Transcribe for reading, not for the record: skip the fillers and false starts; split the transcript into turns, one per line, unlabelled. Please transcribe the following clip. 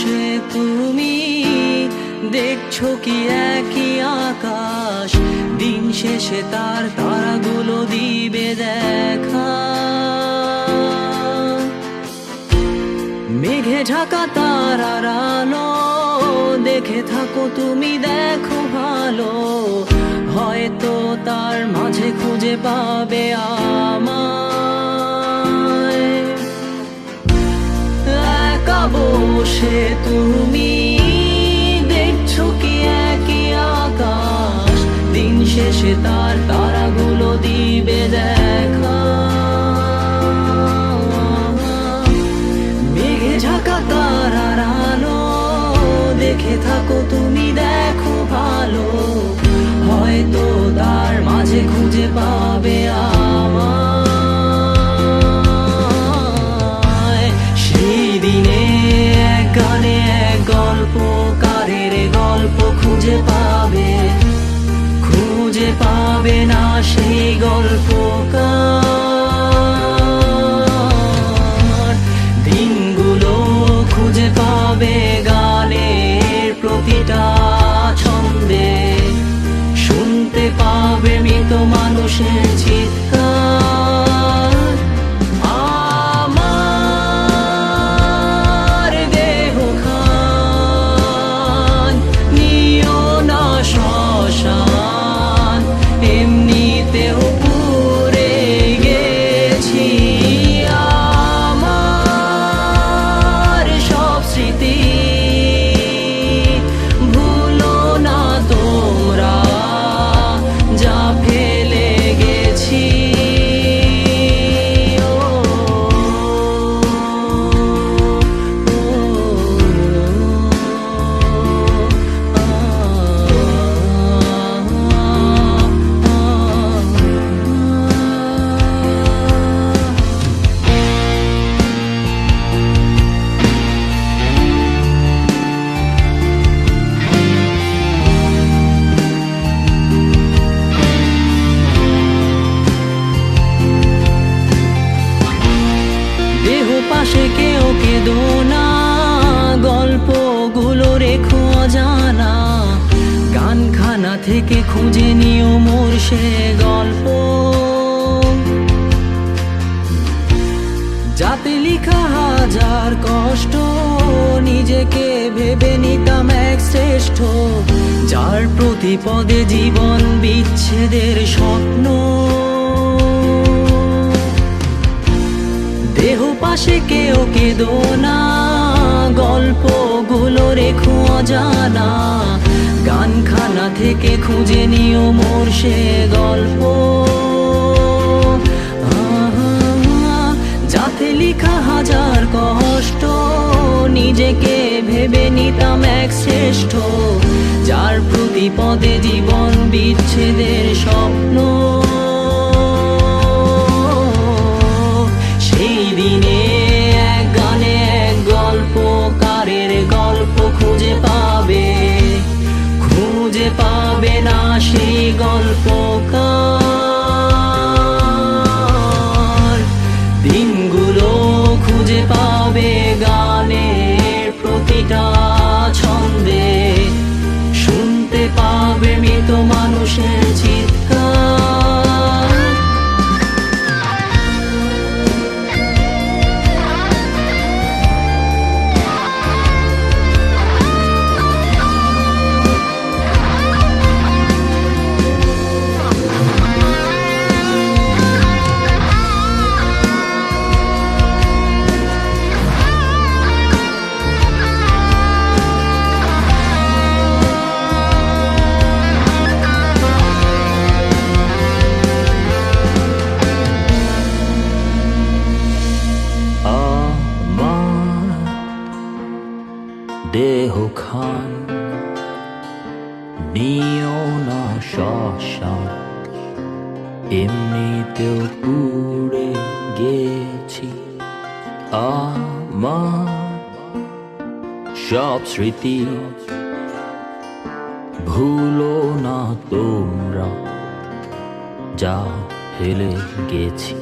বসে তুমি দেখছো কি একই আকাশ, দিন শেষে তার তারাগুলো দিবে দেখা। মেঘে ঢাকা তারার আলো দেখে থাকো তুমি, দেখো ভালো, হয়তো তার মাঝে খুঁজে পাবে আমায়। একা বসে তুমি দেখছো কি একই আকাশ, দিন শেষে তার তারাগুলো দিবে দেখা। মেঘে ঢাকা তারার আলো দেখে থাকো তুমি, দেখো ভালো, হয়তো তার মাঝে খুঁজে পাবে আমায়। সেই দিনে এক গানে এক গল্পকারের গল্প খুঁজে পাবে না সেই গল্পকার। দিনগুলো খুঁজে পাবে গানের প্রতিটা ছন্দে, শুনতে পাবে মৃত মানুষের চিৎকার। আমার দেহ খান নিও না শ্মশান, এমনিতেও পুড়ে গেছি। আমার সব স্মৃতি ভুলো না তোমরা, যা ফেলে গেছি। পাশে কেউ কেঁদো না, গল্পগুলো রেখো অজানা, গানখানা থেকে খুঁজে নিও মোর সে গল্প, যাতে লিখা হাজার কষ্ট নিজেকে ভেবে নিতাম এক শ্রেষ্ঠ, যার প্রতি পদে জীবন বিচ্ছেদের স্বপ্ন। দেহ পাশে কেউ কেঁদো না, গল্পগুলো রেখো অজানা, গানখানা থেকে খুঁজে নিও মোর সে গল্প, যাতে লিখা হাজার কষ্ট নিজেকে ভেবে নিতাম এক শ্রেষ্ঠ, যার প্রতি পদে জীবন বিচ্ছেদের স্বপ্ন। সেই দিনে এক গানে এক গল্পকারের গল্প খুঁজে পাবে না সেই গল্পকার। দিনগুলো খুঁজে পাবে গানের প্রতিটা ছন্দে, শুনতে পাবে মৃত মানুষের চিৎকার। দেহ খান নিও না শ্মশান, এমনিতেও পুড়ে গেছি। আমার সব স্মৃতি ভুলো না তোমরা, যা ফেলে গেছি।